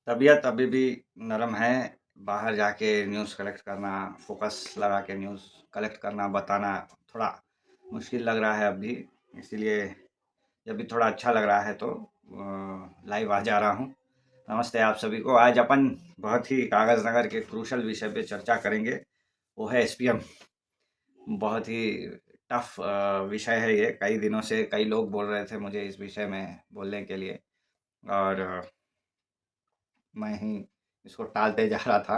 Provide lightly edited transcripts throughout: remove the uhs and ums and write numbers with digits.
तबीयत अभी भी नरम है। बाहर जाके न्यूज़ कलेक्ट करना, फ़ोकस लगा के न्यूज़ कलेक्ट करना, बताना थोड़ा मुश्किल लग रहा है अभी। इसीलिए जब भी थोड़ा अच्छा लग रहा है तो लाइव आ जा रहा हूँ। नमस्ते आप सभी को। आज अपन बहुत ही कागज़ नगर के क्रूशल विषय पे चर्चा करेंगे। वो है एसपीएम। बहुत ही टफ विषय है ये। कई दिनों से कई लोग बोल रहे थे मुझे इस विषय में बोलने के लिए, और मैं ही इसको टालते जा रहा था।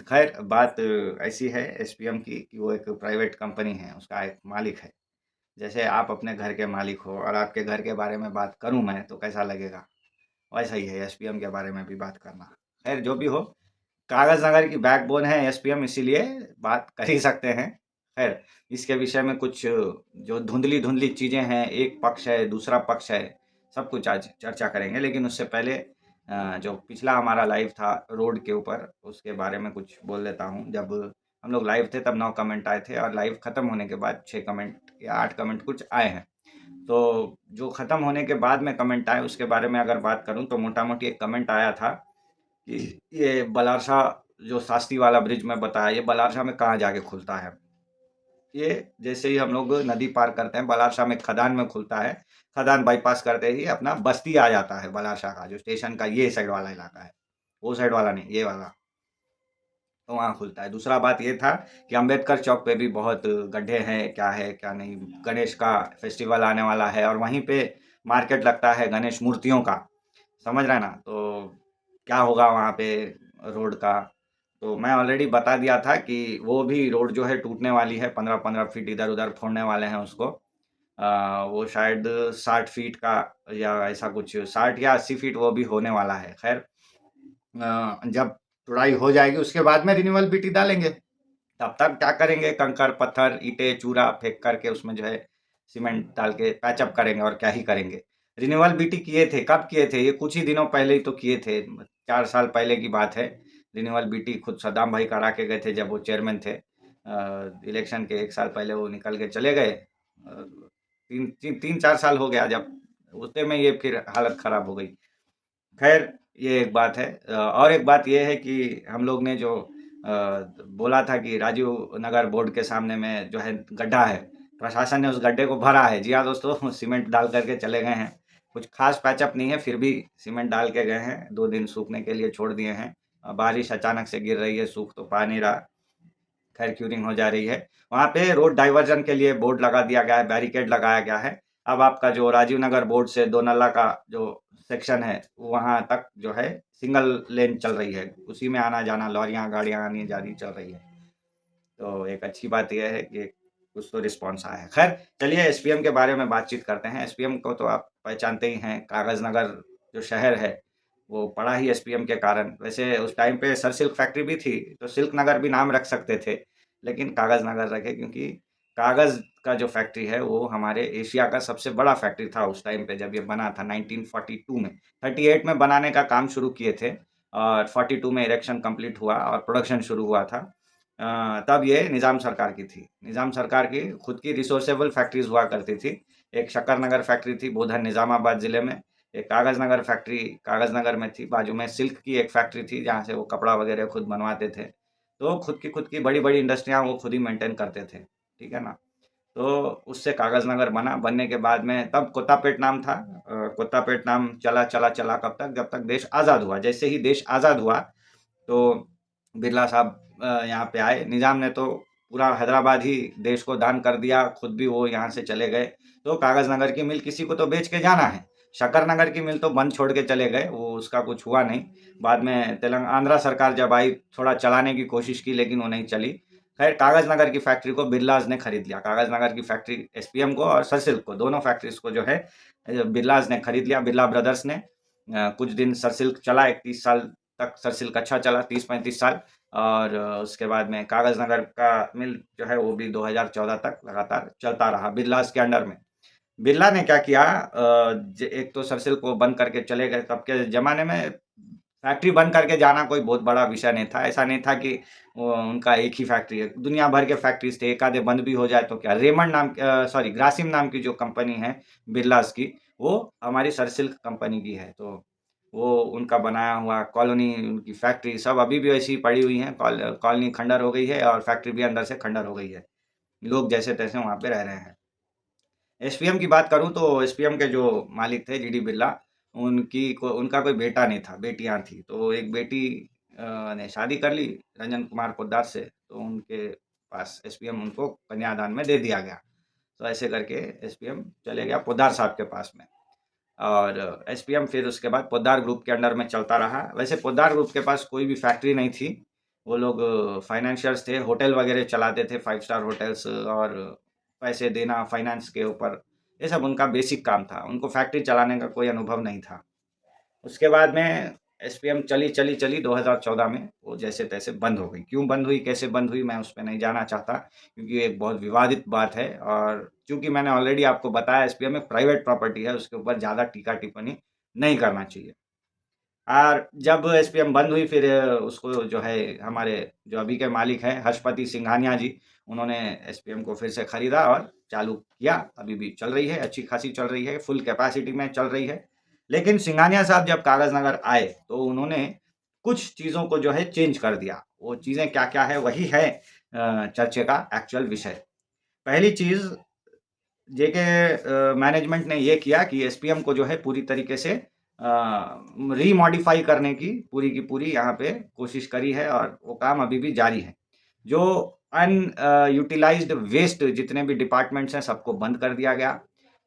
खैर बात ऐसी है एसपीएम की कि वो एक प्राइवेट कंपनी है, उसका एक मालिक है। जैसे आप अपने घर के मालिक हो और आपके घर के बारे में बात करूं मैं तो कैसा लगेगा, वैसा ही है एसपीएम के बारे में भी बात करना। खैर जो भी हो, कागज नगर की बैकबोन है एसपीएम, इसीलिए बात कर ही सकते हैं। खैर इसके विषय में कुछ जो धुंधली धुंधली चीज़ें हैं, एक पक्ष है दूसरा पक्ष है, सब कुछ आज चर्चा करेंगे। लेकिन उससे पहले जो पिछला हमारा लाइव था रोड के ऊपर, उसके बारे में कुछ बोल देता हूँ। जब हम लोग लाइव थे तब 9 कमेंट आए थे, और लाइव ख़त्म होने के बाद 6 कमेंट या 8 कमेंट कुछ आए हैं। तो जो ख़त्म होने के बाद में कमेंट आए उसके बारे में अगर बात करूँ तो मोटा मोटी एक कमेंट आया था कि ये बलारसा, जो शास्त्री वाला ब्रिज में बताया, ये बलारसा में कहाँ जाके खुलता है। ये जैसे ही हम लोग नदी पार करते हैं, बलारसा में खदान में खुलता है। खदान बाईपास करते ही अपना बस्ती आ जाता है बलारसा का, जो स्टेशन का ये साइड वाला इलाका है। वो साइड वाला नहीं, ये वाला। तो वहाँ खुलता है। दूसरा बात ये था कि अम्बेडकर चौक पे भी बहुत गड्ढे हैं, क्या है क्या नहीं। गणेश का फेस्टिवल आने वाला है और वहीं पे मार्केट लगता है गणेश मूर्तियों का, समझ रहे हैं ना। तो क्या होगा वहाँ पे रोड का, तो मैं ऑलरेडी बता दिया था कि वो भी रोड जो है टूटने वाली है। 15-15 फीट इधर उधर फोड़ने वाले हैं उसको। वो शायद 60 फीट का या ऐसा कुछ, 60 या 80 फीट वो भी होने वाला है। खैर जब तुड़ाई हो जाएगी उसके बाद में रिन्यूअल डालेंगे। तब तक क्या करेंगे, कंकर पत्थर ईंटें चूरा फेंक करके उसमें जो है सीमेंट डाल के पैचअप करेंगे, और क्या ही करेंगे। रिन्यूअल किए थे, कब किए थे, ये कुछ ही दिनों पहले ही तो किए थे। 4 साल पहले की बात है। रिन्यूअल खुद सद्दाम भाई करा के गए थे जब वो चेयरमैन थे। इलेक्शन के 1 साल पहले वो निकल के चले गए। 3-4 साल हो गया जब, उतने में ये फिर हालत खराब हो गई। खैर ये एक बात है। और एक बात ये है कि हम लोग ने जो बोला था कि राजीव नगर बोर्ड के सामने में जो है गड्ढा है, प्रशासन ने उस गड्ढे को भरा है। जी हाँ दोस्तों, सीमेंट डाल करके चले गए हैं। कुछ खास पैचअप नहीं है, फिर भी सीमेंट डाल के गए हैं। 2 दिन सूखने के लिए छोड़ दिए हैं। बारिश अचानक से गिर रही है, सूख तो पा नहीं रहा। खैर क्यूरिंग हो जा रही है। वहाँ पे रोड डाइवर्जन के लिए बोर्ड लगा दिया गया है, बैरिकेड लगाया गया है। अब आपका जो राजीव नगर बोर्ड से दो नल्ला का जो सेक्शन है, वहाँ तक जो है सिंगल लेन चल रही है। उसी में आना जाना लॉरियाँ गाड़ियाँ आनी जानी चल रही है। तो एक अच्छी बात यह है कि कुछ तो रिस्पॉन्स आया है। खैर चलिए एसपीएम के बारे में बातचीत करते हैं। एसपीएम को तो आप पहचानते ही हैं। कागज नगर जो शहर है वो पड़ा ही एसपीएम के कारण। वैसे उस टाइम पे सर सिल्क फैक्ट्री भी थी, तो सिल्क नगर भी नाम रख सकते थे, लेकिन कागज नगर रखे क्योंकि कागज का जो फैक्ट्री है वो हमारे एशिया का सबसे बड़ा फैक्ट्री था उस टाइम पे जब ये बना था 1942 में। 38 में बनाने का काम शुरू किए थे, और 42 में इरेक्शन कंप्लीट हुआ और प्रोडक्शन शुरू हुआ था। तब ये निज़ाम सरकार की थी। निज़ाम सरकार की खुद की रिसोर्सेबल फैक्ट्रीज हुआ करती थी। एक शक्कर नगर फैक्ट्री थी बोधन निज़ामाबाद ज़िले में। एक कागज़ नगर फैक्ट्री कागज़ नगर में थी। बाजू में सिल्क की एक फैक्ट्री थी जहाँ से वो कपड़ा वगैरह खुद बनवाते थे। तो खुद की बड़ी-बड़ी इंडस्ट्रियाँ वो खुद ही मेंटेन करते थे। ठीक है ना? तो उससे कागज़ नगर बना। बनने के बाद में तब कोत्तापेट नाम था। कोत्तापेट नाम चला कब तक, जब तक देश आज़ाद हुआ। जैसे ही देश आज़ाद हुआ तो बिरला साहब यहाँ पे आए। निज़ाम ने तो पूरा हैदराबाद ही देश को दान कर दिया, खुद भी वो यहाँ से चले गए। तो कागज़ नगर की मिल किसी को तो बेच के जाना है। शक्कर नगर की मिल तो बंद छोड़ के चले गए, वो उसका कुछ हुआ नहीं। बाद में आंध्रा सरकार जब आई, थोड़ा चलाने की कोशिश की लेकिन वो नहीं चली। खैर कागज़ नगर की फैक्ट्री को बिरलाज ने खरीद लिया। कागज़ नगर की फैक्ट्री एसपीएम को और सरसिल्क को, दोनों फैक्ट्रीज को जो है बिरलाज ने खरीद लिया, बिरला ब्रदर्स ने। कुछ दिन सरसिल्क चला, 31 साल तक सरसिल्क अच्छा चला, 30-35 साल। और उसके बाद में कागज़ नगर का मिल जो है वो भी 2014 तक लगातार चलता रहा बिरलास के अंडर में। बिरला ने क्या किया, एक तो सरसिल्क को बंद करके चले गए। तब के ज़माने में फैक्ट्री बंद करके जाना कोई बहुत बड़ा विषय नहीं था। ऐसा नहीं था कि उनका एक ही फैक्ट्री है, दुनिया भर के फैक्ट्रीज थे। एक आधे बंद भी हो जाए तो क्या। रेमंड नाम सॉरी ग्रासिम नाम की जो कंपनी है बिरलास की, वो हमारी सरसिल्क कंपनी की है। तो वो उनका बनाया हुआ कॉलोनी, उनकी फैक्ट्री सब अभी भी वैसी ही पड़ी हुई हैं। कॉलोनी खंडर हो गई है और फैक्ट्री भी अंदर से खंडर हो गई है। लोग जैसे-तैसे वहाँ पे रह रहे हैं। एसपीएम की बात करूँ तो एसपीएम के जो मालिक थे जीडी बिरला, उनका कोई बेटा नहीं था, बेटियाँ थी। तो एक बेटी ने शादी कर ली रंजन कुमार पोद्दार से, तो उनके पास एसपीएम उनको कन्यादान में दे दिया गया। तो ऐसे करके एसपीएम चले गया पोद्दार साहब के पास में। और एसपीएम फिर उसके बाद पोद्दार ग्रुप के अंडर में चलता रहा। वैसे पोद्दार ग्रुप के पास कोई भी फैक्ट्री नहीं थी। वो लोग फाइनेंशियर्स थे, होटल वगैरह चलाते थे, 5 स्टार होटल्स और पैसे देना फाइनेंस के ऊपर, ये सब उनका बेसिक काम था। उनको फैक्ट्री चलाने का कोई अनुभव नहीं था। उसके बाद में एसपीएम चली 2014 में वो जैसे-तैसे बंद हो गई। क्यों बंद हुई, कैसे बंद हुई, मैं उसपे नहीं जाना चाहता क्योंकि ये एक बहुत विवादित बात है और चूँकि मैंने ऑलरेडी आपको बताया एसपीएम एक प्राइवेट प्रॉपर्टी है, उसके ऊपर ज़्यादा टीका-टिप्पणी नहीं करना चाहिए। और जब एसपीएम बंद हुई फिर उसको जो है हमारे जो अभी के मालिक हैं हर्षपति सिंघानिया जी, उन्होंने एसपीएम को फिर से खरीदा और चालू किया। अभी भी चल रही है, अच्छी खासी चल रही है, फुल कैपेसिटी में चल रही है। लेकिन सिंघानिया साहब जब कागज़नगर आए, तो उन्होंने कुछ चीज़ों को जो है चेंज कर दिया। वो चीज़ें क्या-क्या है, वही है चर्चे का एक्चुअल विषय। पहली चीज़ जेके मैनेजमेंट ने ये किया कि एसपीएम को जो है पूरी तरीके से रीमॉडिफाई करने की पूरी यहाँ पे कोशिश करी है और वो काम अभी भी जारी है। जो यूटिलाइज्ड वेस्ट जितने भी डिपार्टमेंट्स हैं सबको बंद कर दिया गया।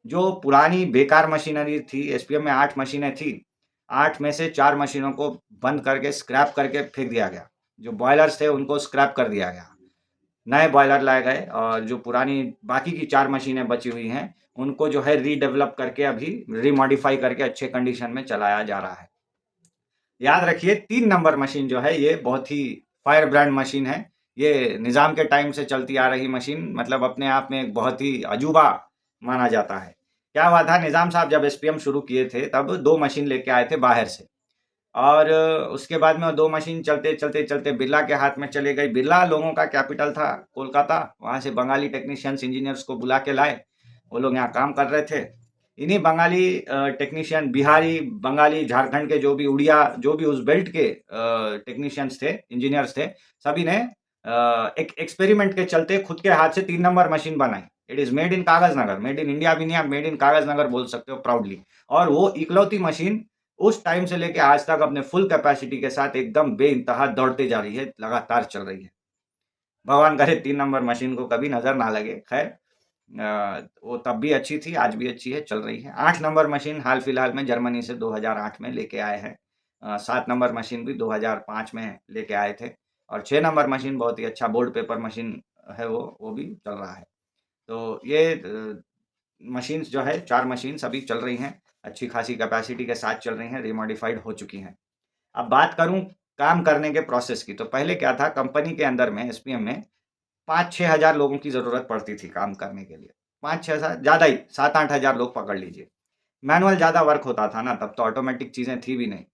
जो पुरानी बेकार मशीनरी थी, एसपीएम में 8 मशीनें थी, 8 में से 4 मशीनों को बंद करके स्क्रैप करके फेंक दिया गया। जो बॉयलर्स थे उनको स्क्रैप कर दिया गया। नए बॉयलर लाए गए और जो पुरानी बाकी की 4 मशीनें बची हुई हैं, उनको जो है रीडेवलप करके अभी रीमॉडिफाई करके अच्छे कंडीशन में चलाया जा रहा है। याद रखिए 3 नंबर मशीन जो है ये बहुत ही फायर ब्रांड मशीन है। ये निज़ाम के टाइम से चलती आ रही मशीन मतलब अपने आप में एक बहुत ही अजूबा माना जाता है। क्या हुआ था निज़ाम साहब जब एसपीएम शुरू किए थे तब 2 मशीन लेके आए थे बाहर से। और उसके बाद में वो 2 मशीन चलते बिरला के हाथ में चली गई। बिरला लोगों का कैपिटल था कोलकाता, वहाँ से बंगाली टेक्नीशियंस, इंजीनियर्स को बुला के लाए। वो लोग यहाँ काम कर रहे थे। इन्हीं बंगाली टेक्नीशियन बिहारी, बंगाली, झारखंड के जो भी उड़िया, जो भी उस बेल्ट के टेक्नीशियंस थे, इंजीनियर्स थे, सभी ने एक एक्सपेरिमेंट के चलते खुद के हाथ से 3 नंबर मशीन बनाई। इट इज़ मेड इन कागज़ नगर, मेड इन इंडिया भी नहीं, आप मेड इन कागज़ नगर बोल सकते हो प्राउडली। और वो इकलौती मशीन उस टाइम से लेके आज तक अपने फुल कैपेसिटी के साथ एकदम बेइंतहा दौड़ते जा रही है, लगातार चल रही है। भगवान करे 3 नंबर मशीन को कभी नज़र ना लगे। खैर वो तब भी अच्छी थी, आज भी अच्छी है, चल रही है। 8 नंबर मशीन हाल-फिलहाल में जर्मनी से 2008 में लेके आए हैं। 7 नंबर मशीन भी 2005 में लेके आए थे और 6 नंबर मशीन बहुत ही अच्छा बोर्ड पेपर मशीन है वो भी चल रहा है। तो ये मशीन्स जो है 4 मशीन्स अभी चल रही हैं, अच्छी खासी कैपेसिटी के साथ चल रही हैं, रिमॉडिफाइड हो चुकी हैं। अब बात करूँ काम करने के प्रोसेस की, तो पहले क्या था कंपनी के अंदर में एसपीएम में 5-6 हज़ार लोगों की ज़रूरत पड़ती थी काम करने के लिए। 5-6 हज़ार ज़्यादा ही 7-8 हज़ार लोग पकड़ लीजिए। मैनुअल ज़्यादा वर्क होता था ना, तब तो ऑटोमेटिक चीज़ें थी भी नहीं।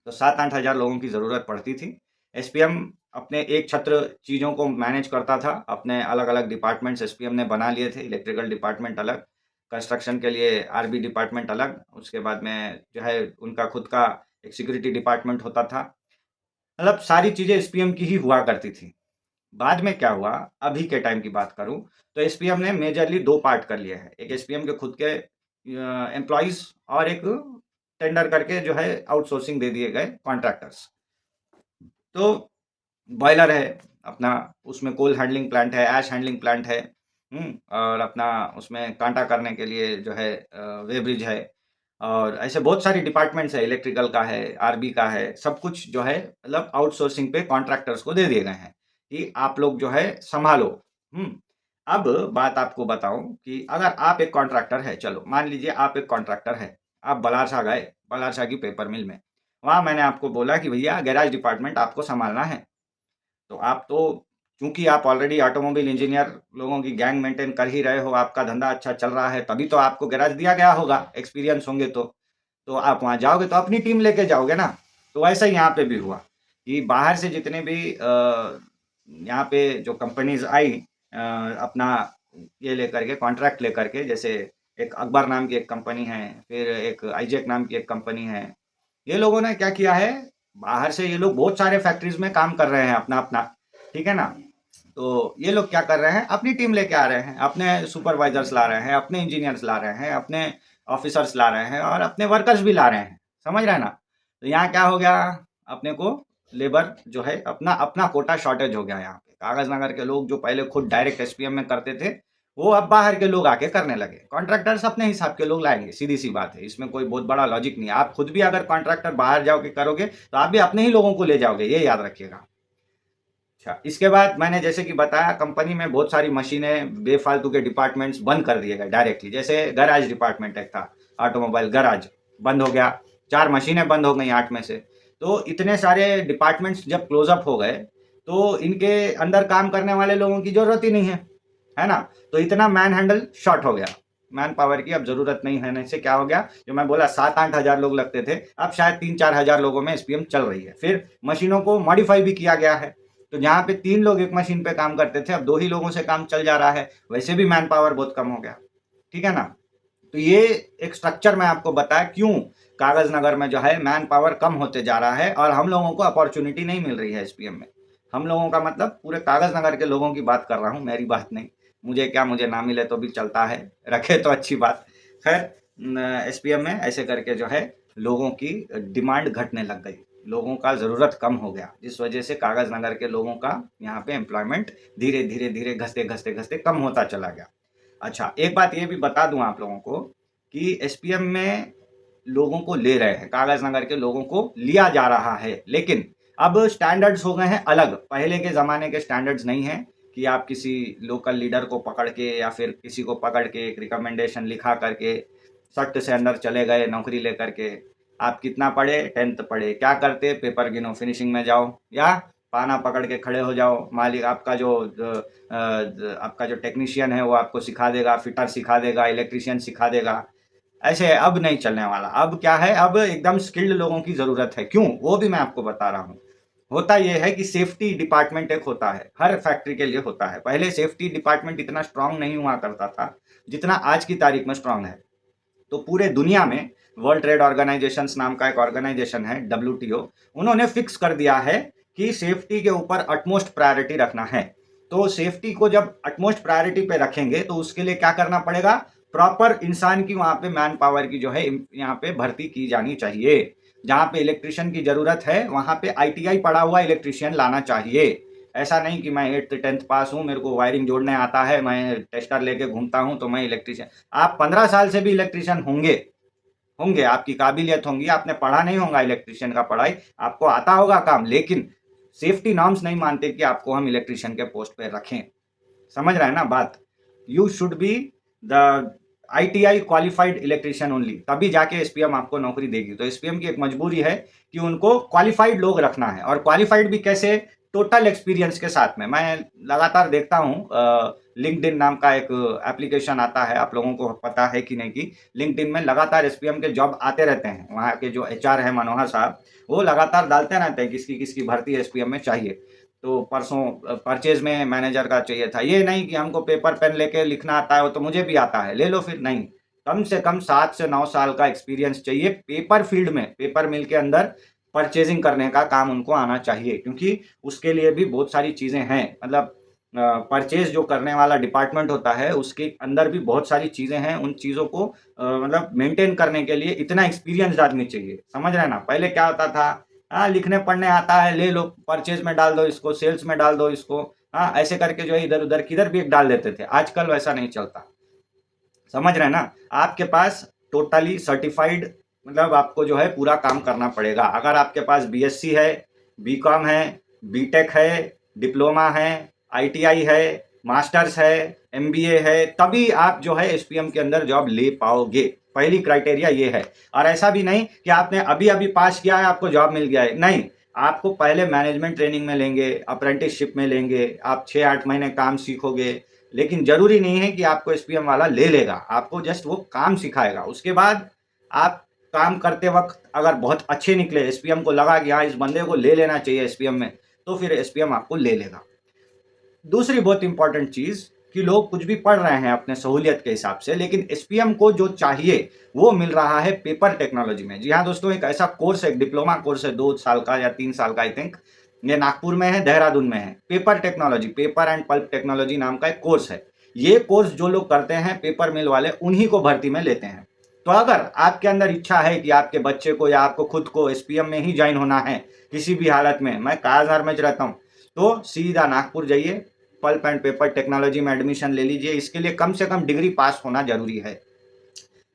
तो 7-8 हज़ार लोगों की ज़रूरत पड़ती थी। एसपीएम अपने एक छत्र चीज़ों को मैनेज करता था। अपने अलग-अलग डिपार्टमेंट्स एसपीएम ने बना लिए थे। इलेक्ट्रिकल डिपार्टमेंट अलग, कंस्ट्रक्शन के लिए आरबी डिपार्टमेंट अलग, उसके बाद में जो है उनका खुद का एक सिक्योरिटी डिपार्टमेंट होता था। मतलब सारी चीज़ें एसपीएम की ही हुआ करती थी। बाद में क्या हुआ, अभी के टाइम की बात करूँ, तो एसपीएम ने मेजरली 2 पार्ट कर लिए हैं। एक एसपीएम के खुद के एम्प्लॉइज़ और एक टेंडर करके जो है आउटसोर्सिंग दे दिए गए कॉन्ट्रैक्टर्स। तो बॉयलर है अपना, उसमें कोल हैंडलिंग प्लांट है, ऐश हैंडलिंग प्लांट है, और अपना उसमें काँटा करने के लिए जो है वे ब्रिज है और ऐसे बहुत सारी डिपार्टमेंट्स है, इलेक्ट्रिकल का है, आरबी का है, सब कुछ जो है मतलब आउटसोर्सिंग पे कॉन्ट्रैक्टर्स को दे दिए गए हैं, कि आप लोग जो है सँभालो। हुँ। अब बात आपको बताऊँ कि अगर आप एक कॉन्ट्रैक्टर है, चलो मान लीजिए आप एक कॉन्ट्रैक्टर है, आप बलारसा गए, बलारसा की पेपर मिल में। वहाँ मैंने आपको बोला कि भैया गैराज डिपार्टमेंट आपको सँभालना है। तो आप तो चूँकि आप ऑलरेडी ऑटोमोबाइल इंजीनियर लोगों की गैंग मेंटेन कर ही रहे हो, आपका धंधा अच्छा चल रहा है, तभी तो आपको गैराज दिया गया होगा, एक्सपीरियंस होंगे तो। तो आप वहाँ जाओगे तो अपनी टीम लेके जाओगे ना। तो वैसा ही यहाँ पे भी हुआ कि बाहर से जितने भी यहाँ पे जो कंपनीज़ आई अपना ये लेकर के कॉन्ट्रैक्ट लेकर के जैसे एक अकबर नाम की एक कंपनी है, फिर एक आईजेक नाम की एक कंपनी है। ये लोगों ने क्या किया है, बाहर से ये लोग बहुत सारे फैक्ट्रीज में काम कर रहे हैं अपना अपना, ठीक है ना। तो ये लोग क्या कर रहे हैं, अपनी टीम लेके आ रहे हैं, अपने सुपरवाइजर्स ला रहे हैं, अपने इंजीनियर्स ला रहे हैं, अपने ऑफिसर्स ला रहे हैं और अपने वर्कर्स भी ला रहे हैं, समझ रहे हैं ना। तो यहाँ क्या हो गया, अपने को लेबर जो है अपना अपना कोटा शॉर्टेज हो गया। यहाँ पे कागज नगर के लोग जो पहले खुद डायरेक्ट एसपीएम में करते थे, वो अब बाहर के लोग आके करने लगे। कॉन्ट्रैक्टर्स अपने हिसाब के लोग लाएंगे, सीधी सी बात है, इसमें कोई बहुत बड़ा लॉजिक नहीं है। आप खुद भी अगर कॉन्ट्रैक्टर बाहर जाओगे करोगे तो आप भी अपने ही लोगों को ले जाओगे, ये याद रखिएगा। अच्छा, इसके बाद मैंने जैसे कि बताया, कंपनी में बहुत सारी मशीनें, बेफालतू के डिपार्टमेंट्स बंद कर दिए गए डायरेक्टली। जैसे गैराज डिपार्टमेंट एक था, ऑटोमोबाइल गैराज बंद हो गया, 4 मशीनें बंद हो गई 8 में से। तो इतने सारे डिपार्टमेंट्स जब क्लोजअप हो गए तो इनके अंदर काम करने वाले लोगों की जरूरत ही नहीं है ना। तो इतना मैन हैंडल शॉर्ट हो गया, मैन पावर की अब जरूरत नहीं होने से क्या हो गया, जो मैं बोला 7-8 हजार लोग लगते थे, अब शायद 3-4 हजार लोगों में एसपीएम चल रही है। फिर मशीनों को मॉडिफाई भी किया गया है, तो जहाँ पे 3 लोग एक मशीन पे काम करते थे, अब 2 ही लोगों से काम चल जा रहा है। वैसे भी मैन पावर बहुत कम हो गया, ठीक है ना। तो ये एक स्ट्रक्चर मैं आपको बताया क्यों कागज नगर में जो है मैन पावर कम होते जा रहा है और हम लोगों को अपॉर्चुनिटी नहीं मिल रही है एसपीएम में। हम लोगों का मतलब पूरे कागज नगर के लोगों की बात कर रहा हूँ, मेरी बात नहीं। मुझे क्या, मुझे ना मिले तो भी चलता है, रखे तो अच्छी बात। खैर एसपीएम में ऐसे करके जो है लोगों की डिमांड घटने लग गई, लोगों का ज़रूरत कम हो गया, जिस वजह से कागज नगर के लोगों का यहाँ पे एम्प्लॉयमेंट धीरे धीरे धीरे घसते घसते घसते कम होता चला गया। अच्छा, एक बात ये भी बता दूं आप लोगों को कि एसपीएम में लोगों को ले रहे हैं, कागज नगर के लोगों को लिया जा रहा है, लेकिन अब स्टैंडर्ड्स हो गए हैं अलग। पहले के ज़माने के स्टैंडर्ड्स नहीं है कि आप किसी लोकल लीडर को पकड़ के या फिर किसी को पकड़ के एक रिकमेंडेशन लिखा करके सख्त से अंदर चले गए नौकरी लेकर के। आप कितना पढ़े, 10th पढ़े, क्या करते, पेपर गिनो, फिनिशिंग में जाओ या पाना पकड़ के खड़े हो जाओ, मालिक आपका जो टेक्नीशियन है वो आपको सिखा देगा, फिटर सिखा देगा, इलेक्ट्रीशियन सिखा देगा। ऐसे अब नहीं चलने वाला। अब क्या है, अब एकदम स्किल्ड लोगों की ज़रूरत है। क्यों, वो भी मैं आपको बता रहा हूँ। होता यह है कि सेफ्टी डिपार्टमेंट एक होता है, हर फैक्ट्री के लिए होता है। पहले सेफ्टी डिपार्टमेंट इतना स्ट्रांग नहीं हुआ करता था जितना आज की तारीख में स्ट्रांग है। तो पूरे दुनिया में वर्ल्ड ट्रेड ऑर्गेनाइजेशन नाम का एक ऑर्गेनाइजेशन है, WTO, उन्होंने फिक्स कर दिया है कि सेफ्टी के ऊपर अटमोस्ट प्रायोरिटी रखना है। तो सेफ्टी को जब अटमोस्ट प्रायोरिटी पे रखेंगे तो उसके लिए क्या करना पड़ेगा, प्रॉपर इंसान की वहां पे मैन पावर की जो है यहाँ पे भर्ती की जानी चाहिए। जहाँ पे इलेक्ट्रिशियन की जरूरत है वहां पे ITI पढ़ा हुआ इलेक्ट्रिशियन लाना चाहिए। ऐसा नहीं कि मैं 8th 10th पास हूँ, मेरे को वायरिंग जोड़ने आता है, मैं टेस्टर लेके घूमता हूँ तो मैं इलेक्ट्रिशियन। आप 15 साल से भी इलेक्ट्रिशियन होंगे, होंगे, आपकी काबिलियत होंगी, आपने पढ़ा नहीं होगा इलेक्ट्रिशियन का पढ़ाई, आपको आता होगा काम, लेकिन सेफ्टी नॉर्म्स नहीं मानते कि आपको हम इलेक्ट्रिशियन के पोस्ट पे रखें। समझ रहे हैं ना बात। You should be the ITI qualified electrician only, तभी जाके एसपीएम आपको नौकरी देगी। तो एसपीएम की एक मजबूरी है कि उनको क्वालिफाइड लोग रखना है, और क्वालिफाइड भी कैसे, टोटल एक्सपीरियंस के साथ में। मैं लगातार देखता हूँ, लिंक्डइन नाम का एक एप्लीकेशन आता है, आप लोगों को पता है कि नहीं, कि लिंक्डइन में लगातार एसपीएम के जॉब आते रहते हैं। वहाँ के जो HR है मनोहर साहब, वो लगातार डालते रहते हैं किसकी किसकी भर्ती एसपीएम में चाहिए। तो परसों परचेज में मैनेजर का चाहिए था। ये नहीं कि हमको पेपर पेन लेके लिखना आता है, वो तो मुझे भी आता है, ले लो फिर। नहीं, कम से कम 7 से 9 साल का एक्सपीरियंस चाहिए पेपर फील्ड में, पेपर मिल के अंदर परचेजिंग करने का काम उनको आना चाहिए, क्योंकि उसके लिए भी बहुत सारी चीज़ें हैं। मतलब परचेज जो करने वाला डिपार्टमेंट होता है उसके अंदर भी बहुत सारी चीज़ें हैं। उन चीज़ों को मतलब मेंटेन करने के लिए इतना एक्सपीरियंस आदमी चाहिए, समझ रहे हैं ना। पहले क्या होता था, हाँ लिखने पढ़ने आता है, ले लो परचेज में डाल दो इसको, सेल्स में डाल दो इसको, हाँ ऐसे करके जो है इधर उधर किधर भी एक डाल देते थे। आजकल वैसा नहीं चलता, समझ रहे हैं ना। आपके पास टोटली सर्टिफाइड, मतलब आपको जो है पूरा काम करना पड़ेगा। अगर आपके पास BSc है, BCom है, BTech है, डिप्लोमा है, ITI है, मास्टर्स है, MBA है, तभी आप जो है एसपीएम के अंदर जॉब ले पाओगे। पहली क्राइटेरिया ये है। और ऐसा भी नहीं कि आपने अभी अभी पास किया है आपको जॉब मिल गया है, नहीं। आपको पहले मैनेजमेंट ट्रेनिंग में लेंगे, अप्रेंटिसशिप में लेंगे, आप 6-8 महीने काम सीखोगे। लेकिन जरूरी नहीं है कि आपको एसपीएम वाला ले लेगा, आपको जस्ट वो काम सिखाएगा। उसके बाद आप काम करते वक्त अगर बहुत अच्छे निकले, एसपीएम को लगा कि हाँ इस बंदे को ले लेना चाहिए एसपीएम में, तो फिर एसपीएम आपको ले लेगा। दूसरी बहुत इंपॉर्टेंट चीज, कि लोग कुछ भी पढ़ रहे हैं अपने सहूलियत के हिसाब से, लेकिन एसपीएम को जो चाहिए वो मिल रहा है पेपर टेक्नोलॉजी में। जी हाँ दोस्तों, एक ऐसा कोर्स है, एक डिप्लोमा कोर्स है 2 साल का या 3 साल का आई थिंक, ये नागपुर में है, देहरादून में है। Paper technology, paper and pulp technology नाम का एक कोर्स है। ये कोर्स जो लोग करते हैं पेपर मिल वाले, उन्हीं को भर्ती में लेते हैं। तो अगर आपके अंदर इच्छा है कि आपके बच्चे को या आपको खुद को एसपीएम में ही ज्वाइन होना है किसी भी हालत में, मैं कारागार में रहता हूँ, तो सीधा नागपुर जाइए, पल्प एंड पेपर टेक्नोलॉजी में एडमिशन ले लीजिए। इसके लिए कम से कम डिग्री पास होना जरूरी है।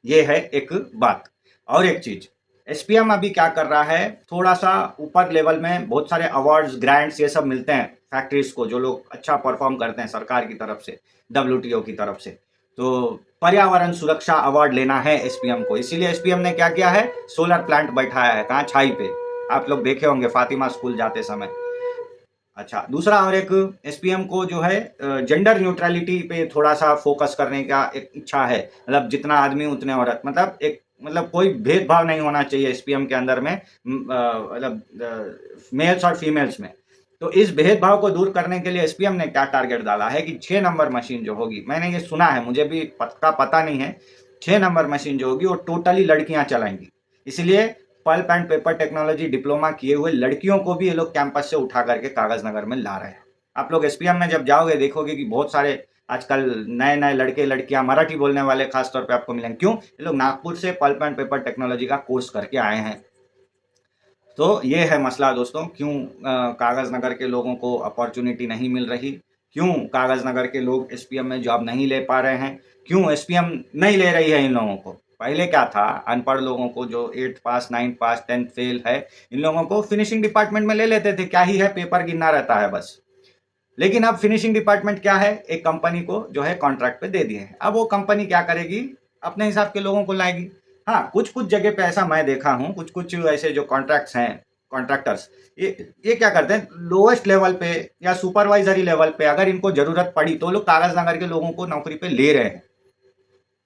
ये है एक बात। और एक चीज, एसपीएम अभी क्या कर रहा है, थोड़ा सा ऊपर लेवल में बहुत सारे अवार्ड्स, ग्रांट्स ये सब मिलते हैं फैक्ट्रीज को, जो लोग अच्छा परफॉर्म करते हैं सरकार की तरफ से, डब्ल्यूटीओ की तरफ से। तो पर्यावरण सुरक्षा अवार्ड लेना है एसपीएम को, इसीलिए एसपीएम ने क्या किया है, सोलर प्लांट बैठाया है। कहाँ, छाई पे। आप लोग देखे होंगे फातिमा स्कूल जाते समय। अच्छा, दूसरा और एक, एसपीएम को जो है जेंडर न्यूट्रलिटी पे थोड़ा सा फोकस करने का एक इच्छा है। मतलब जितना आदमी उतने औरत, मतलब एक, मतलब कोई भेदभाव नहीं होना चाहिए एसपीएम के अंदर में, मतलब मेल्स और फीमेल्स में। तो इस भेदभाव को दूर करने के लिए एसपीएम ने क्या टारगेट डाला है कि 6 नंबर मशीन जो होगी, मैंने ये सुना है, मुझे भी पता नहीं है, 6 नंबर मशीन जो होगी वो टोटली लड़कियां चलाएंगी। इसलिए pulp and paper technology diploma किए हुए लड़कियों को भी ये लोग कैंपस से उठा करके कागज नगर में ला रहे हैं। आप लोग एसपीएम में जब जाओगे देखोगे कि बहुत सारे आजकल नए नए लड़के लड़कियां मराठी बोलने वाले खासतौर पे आपको मिलेंगे। क्यों? ये लोग नागपुर से पल्प एंड पेपर टेक्नोलॉजी का कोर्स करके आए हैं। तो ये है मसला दोस्तों, क्यों कागज नगर के लोगों को अपॉर्चुनिटी नहीं मिल रही, क्यों कागज नगर के लोग एसपीएम में जॉब नहीं ले पा रहे हैं, क्यों एसपीएम नहीं ले रही है इन लोगों को। पहले क्या था, अनपढ़ लोगों को जो 8th पास, 9th पास, 10th फेल है, इन लोगों को फिनिशिंग डिपार्टमेंट में ले लेते थे। क्या ही है, पेपर गिनना रहता है बस। लेकिन अब फिनिशिंग डिपार्टमेंट क्या है, एक कंपनी को जो है कॉन्ट्रैक्ट पे दे दिए हैं। अब वो कंपनी क्या करेगी, अपने हिसाब के लोगों को लाएगी। हाँ, कुछ कुछ जगह पे ऐसा मैं देखा हूँ, कुछ कुछ ऐसे जो कॉन्ट्रैक्ट्स हैं, कॉन्ट्रैक्टर्स, ये क्या करते हैं, लोएस्ट लेवल पे या सुपरवाइजरी लेवल पे अगर इनको जरूरत पड़ी तो लोग कागज नगर के लोगों को नौकरी पे ले रहे हैं।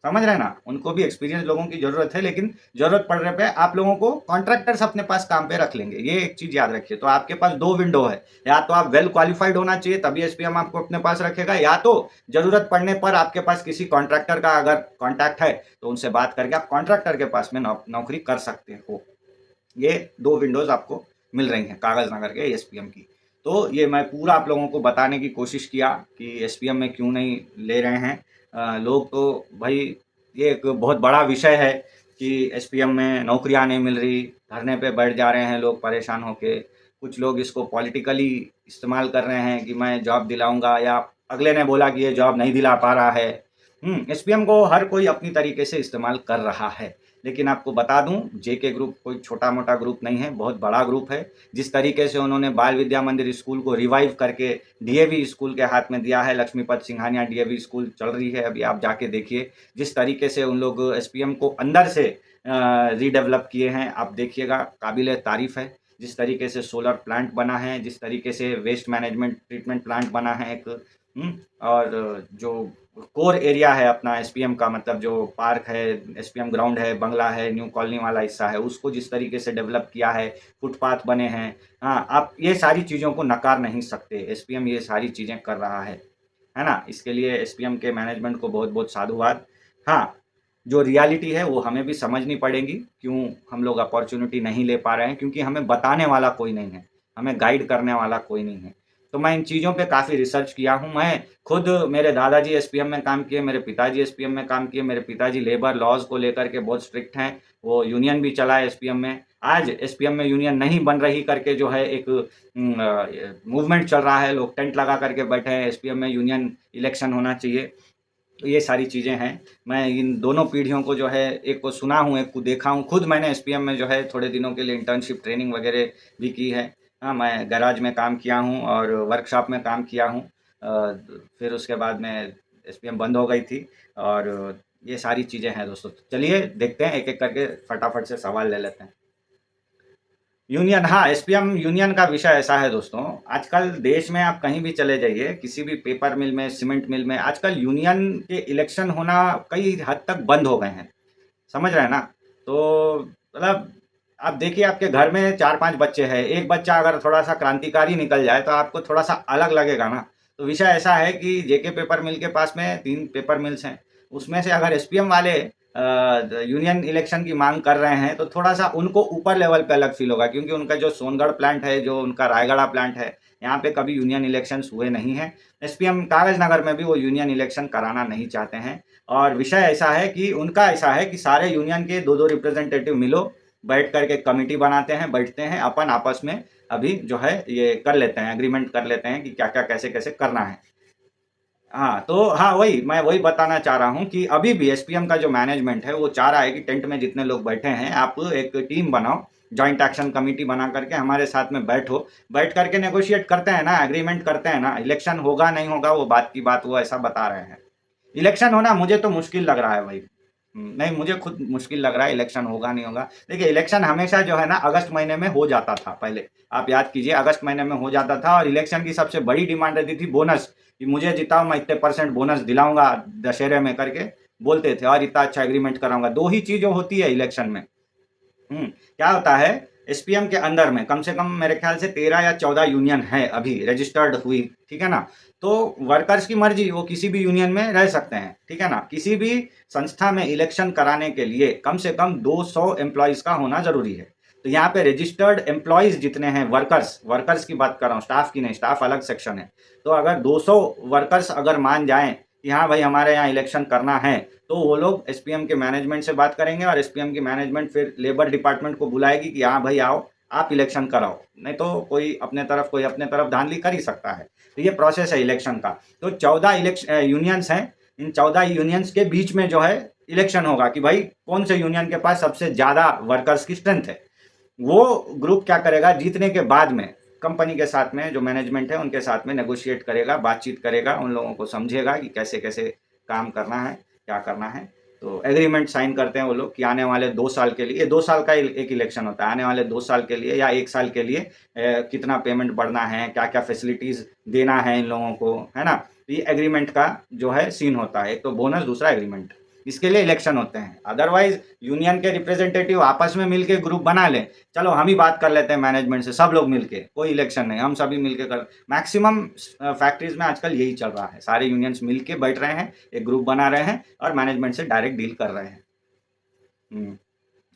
समझ रहे हैं ना, उनको भी एक्सपीरियंस लोगों की जरूरत है, लेकिन जरूरत पड़ने पे आप लोगों को कॉन्ट्रैक्टर्स अपने पास काम पे रख लेंगे। ये एक चीज याद रखिए। तो आपके पास दो विंडो है, या तो आप वेल क्वालिफाइड होना चाहिए तभी एसपीएम आपको अपने पास रखेगा, या तो जरूरत पड़ने पर आपके पास किसी कॉन्ट्रैक्टर का अगर कॉन्टैक्ट है तो उनसे बात करके आप कॉन्ट्रैक्टर के पास में नौकरी कर सकते हो। ये दो विंडोज आपको मिल रही हैं कागज नगर के एसपीएम की। तो ये मैं पूरा आप लोगों को बताने की कोशिश किया कि एसपीएम में क्यों नहीं ले रहे हैं लोग। तो भाई ये एक बहुत बड़ा विषय है कि एसपीएम में नौकरियां नहीं मिल रही, धरने पे बैठ जा रहे हैं लोग परेशान होके। कुछ लोग इसको पॉलिटिकली इस्तेमाल कर रहे हैं कि मैं जॉब दिलाऊंगा, या अगले ने बोला कि ये जॉब नहीं दिला पा रहा है। एसपीएम को हर कोई अपनी तरीके से इस्तेमाल कर रहा है। लेकिन आपको बता दूं, जेके ग्रुप कोई छोटा मोटा ग्रुप नहीं है, बहुत बड़ा ग्रुप है। जिस तरीके से उन्होंने बाल विद्या मंदिर स्कूल को रिवाइव करके डीएवी स्कूल के हाथ में दिया है, लक्ष्मीपत सिंघानिया डीएवी स्कूल चल रही है अभी, आप जाके देखिए। जिस तरीके से उन लोग एसपीएम को अंदर से रीडेवलप किए हैं, आप देखिएगा, काबिल तारीफ है। जिस तरीके से सोलर प्लांट बना है, जिस तरीके से वेस्ट मैनेजमेंट ट्रीटमेंट प्लांट बना है एक, और जो कोर एरिया है अपना एसपीएम का, मतलब जो पार्क है, एसपीएम ग्राउंड है, बंगला है, न्यू कॉलोनी वाला हिस्सा है, उसको जिस तरीके से डेवलप किया है, फुटपाथ बने हैं। हाँ, आप ये सारी चीज़ों को नकार नहीं सकते, एसपीएम ये सारी चीज़ें कर रहा है ना। इसके लिए एसपीएम के मैनेजमेंट को बहुत बहुत साधुवाद। हाँ, जो रियलिटी है वो हमें भी समझनी पड़ेगी, क्यों हम लोग अपॉर्चुनिटी नहीं ले पा रहे हैं, क्योंकि हमें बताने वाला कोई नहीं है, हमें गाइड करने वाला कोई नहीं है। तो मैं इन चीज़ों पे काफ़ी रिसर्च किया हूँ। मैं खुद, मेरे दादाजी एसपीएम में काम किए, मेरे पिताजी एसपीएम में काम किए। मेरे पिताजी लेबर लॉज को लेकर के बहुत स्ट्रिक्ट हैं, वो यूनियन भी चलाए एसपीएम में। आज एसपीएम में यूनियन नहीं बन रही करके जो है एक मूवमेंट चल रहा है, लोग टेंट लगा करके बैठे हैं, एसपीएम में यूनियन इलेक्शन होना चाहिए। तो ये सारी चीज़ें हैं। मैं इन दोनों पीढ़ियों को जो है, एक को सुना हूँ, एक को देखा हूँ। खुद मैंने एसपीएम में जो है थोड़े दिनों के लिए इंटर्नशिप ट्रेनिंग वगैरह भी की है। हाँ, मैं गैराज में काम किया हूँ और वर्कशॉप में काम किया हूँ। फिर उसके बाद में एसपीएम बंद हो गई थी, और ये सारी चीज़ें हैं दोस्तों। चलिए देखते हैं, एक एक करके फटाफट से सवाल ले लेते हैं। यूनियन, हाँ, एसपीएम यूनियन का विषय ऐसा है दोस्तों, आजकल देश में आप कहीं भी चले जाइए, किसी भी पेपर मिल में, सीमेंट मिल में, आजकल यूनियन के इलेक्शन होना कई हद तक बंद हो गए हैं। समझ रहे हैं ना। तो मतलब आप देखिए, आपके घर में 4-5 बच्चे हैं, एक बच्चा अगर थोड़ा सा क्रांतिकारी निकल जाए तो आपको थोड़ा सा अलग लगेगा ना। तो विषय ऐसा है कि जेके पेपर मिल के पास में 3 पेपर मिल्स हैं, उसमें से अगर एसपीएम वाले यूनियन इलेक्शन की मांग कर रहे हैं, तो थोड़ा-सा उनको ऊपर लेवल पे अलग फ़ील होगा, क्योंकि उनका जो सोनगढ़ प्लांट है, जो उनका रायगढ़ प्लांट है, यहाँ पे कभी यूनियन इलेक्शंस हुए नहीं हैं। एसपीएम कागज़नगर में भी वो यूनियन इलेक्शन कराना नहीं चाहते हैं, और विषय ऐसा है कि उनका ऐसा है कि सारे यूनियन के 2-2 रिप्रेजेंटेटिव मिलो, बैठ कर के कमिटी बनाते हैं, बैठते हैं, अपन आपस में अभी जो है ये कर लेते हैं, एग्रीमेंट कर लेते हैं कि क्या-क्या, कैसे-कैसे करना है। हाँ, तो हाँ, मैं वही बताना चाह रहा हूँ कि अभी भी एसपीएम का जो मैनेजमेंट है, वो चाह रहा है कि टेंट में जितने लोग बैठे हैं, आप एक टीम बनाओ, जॉइंट एक्शन कमिटी बना करके हमारे साथ में बैठो, बैठ करके नेगोशिएट करते हैं ना, एग्रीमेंट करते हैं ना, इलेक्शन होगा, नहीं होगा, वो बात की बात, वो ऐसा बता रहे हैं। इलेक्शन होना मुझे तो मुश्किल लग रहा है भाई। नहीं, मुझे खुद मुश्किल लग रहा है, इलेक्शन होगा, नहीं होगा। देखिए, इलेक्शन हमेशा जो है ना अगस्त महीने में हो जाता था पहले। आप याद कीजिए, अगस्त महीने में हो जाता था, और इलेक्शन की सबसे बड़ी डिमांड रहती थी बोनस, कि मुझे जिताओ, मैं इतने % बोनस दिलाऊँगा दशहरे में करके बोलते थे, और इतना अच्छा एग्रीमेंट कराऊँगा। 2 ही चीज़ होती है इलेक्शन में। क्या होता है, एसपीएम के अंदर में कम से कम मेरे ख्याल से 13 या 14 यूनियन है अभी रजिस्टर्ड हुई, ठीक है ना? तो वर्कर्स की मर्जी, वो किसी भी यूनियन में रह सकते हैं, ठीक है ना? किसी भी संस्था में इलेक्शन कराने के लिए कम से कम 200 एम्प्लॉइज का होना जरूरी है। तो यहाँ पे रजिस्टर्ड एम्प्लॉइज जितने हैं, वर्कर्स वर्कर्स की बात कर रहा हूँ, स्टाफ की नहीं, स्टाफ अलग सेक्शन है। तो अगर 200 वर्कर्स अगर मान जाएं कि हाँ भाई हमारे यहाँ इलेक्शन करना है, तो वो लोग एसपीएम के मैनेजमेंट से बात करेंगे, और एसपीएम की मैनेजमेंट फिर लेबर डिपार्टमेंट को बुलाएगी कि हाँ भाई आओ, आप इलेक्शन कराओ। नहीं तो कोई अपने तरफ धांधली कर ही सकता है। तो ये प्रोसेस है इलेक्शन का। तो 14 यूनियंस हैं, इन 14 यूनियंस के बीच में जो है इलेक्शन होगा कि भाई कौन से यूनियन के पास सबसे ज़्यादा वर्कर्स की स्ट्रेंथ है। वो ग्रुप क्या करेगा, जीतने के बाद में कंपनी के साथ में जो मैनेजमेंट है उनके साथ में नेगोशिएट करेगा, बातचीत करेगा, उन लोगों को समझेगा कि कैसे कैसे काम करना है, क्या करना है। तो एग्रीमेंट साइन करते हैं वो लोग कि आने वाले 2 साल के लिए, 2 साल का एक इलेक्शन होता है, आने वाले 2 साल के लिए या 1 साल के लिए कितना पेमेंट बढ़ना है, क्या क्या फैसिलिटीज देना है इन लोगों को, है ना? तो ये एग्रीमेंट का जो है सीन होता है, एक तो बोनस, दूसरा एग्रीमेंट। इसके लिए इलेक्शन होते हैं। अदरवाइज यूनियन के रिप्रेजेंटेटिव आपस में मिलके ग्रुप बना लें, चलो हम ही बात कर लेते हैं मैनेजमेंट से, सब लोग मिलके, कोई इलेक्शन नहीं, हम सभी मिलके कर। मैक्सिमम फैक्ट्रीज में आजकल यही चल रहा है, सारे यूनियंस मिलके बैठ रहे हैं, एक ग्रुप बना रहे हैं और मैनेजमेंट से डायरेक्ट डील कर रहे हैं। हम्म,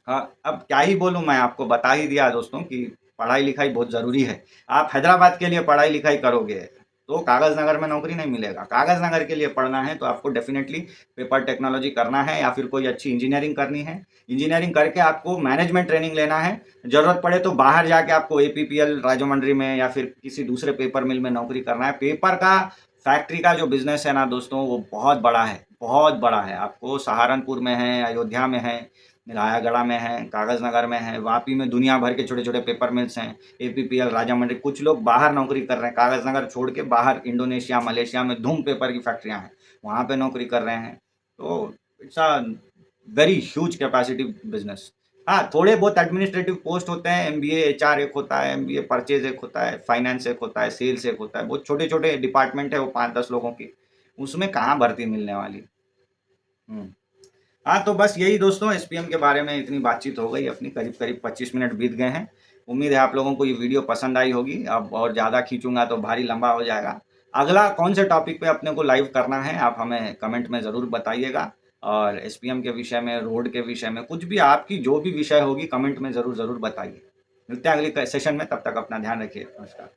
हाँ, अब क्या ही बोलूँ, मैं आपको बता ही दिया दोस्तों कि पढ़ाई लिखाई बहुत ज़रूरी है। आप हैदराबाद के लिए पढ़ाई लिखाई करोगे तो कागज़ नगर में नौकरी नहीं मिलेगा। कागज़ नगर के लिए पढ़ना है तो आपको डेफिनेटली पेपर टेक्नोलॉजी करना है, या फिर कोई अच्छी इंजीनियरिंग करनी है। इंजीनियरिंग करके आपको मैनेजमेंट ट्रेनिंग लेना है। ज़रूरत पड़े तो बाहर जाके आपको एपीपीएल राजमंड्री में या फिर किसी दूसरे पेपर मिल में नौकरी करना है। पेपर का, फैक्ट्री का जो बिज़नेस है ना दोस्तों, वो बहुत बड़ा है, बहुत बड़ा है। आपको सहारनपुर में है, अयोध्या में है, रायागढ़ में है, कागज़ नगर में है, वापी में दुनिया भर के छोटे-छोटे पेपर मिल्स हैं, एपीपीएल, राजामंड्री। कुछ लोग बाहर नौकरी कर रहे हैं, कागज़ नगर छोड़ के बाहर इंडोनेशिया, मलेशिया में धूम पेपर की फैक्ट्रियाँ हैं, वहाँ पे नौकरी कर रहे हैं। तो it's a very huge capacity business. हाँ, थोड़े बहुत एडमिनिस्ट्रेटिव पोस्ट होते हैं, एमबीए, एचआर एक होता है, एमबीए परचेज़ एक होता है, फाइनेंस एक होता है, सेल्स एक होता है, बहुत छोटे-छोटे डिपार्टमेंट है वो 5-10 लोगों की, उसमें कहाँ भर्ती मिलने वाली। हुँ। हाँ, तो बस यही दोस्तों, एसपीएम के बारे में इतनी बातचीत हो गई अपनी, करीब-करीब 25 मिनट बीत गए हैं। उम्मीद है आप लोगों को ये वीडियो पसंद आई होगी। अब और ज़्यादा खींचूँगा तो भारी लंबा हो जाएगा। अगला कौन से टॉपिक पे अपने को लाइव करना है, आप हमें कमेंट में ज़रूर बताइएगा, और एसपीएम के विषय में, रोड के विषय में, कुछ भी आपकी जो भी विषय होगी कमेंट में ज़रूर बताइए। मिलते हैं अगले सेशन में, तब तक अपना ध्यान रखिए। नमस्कार।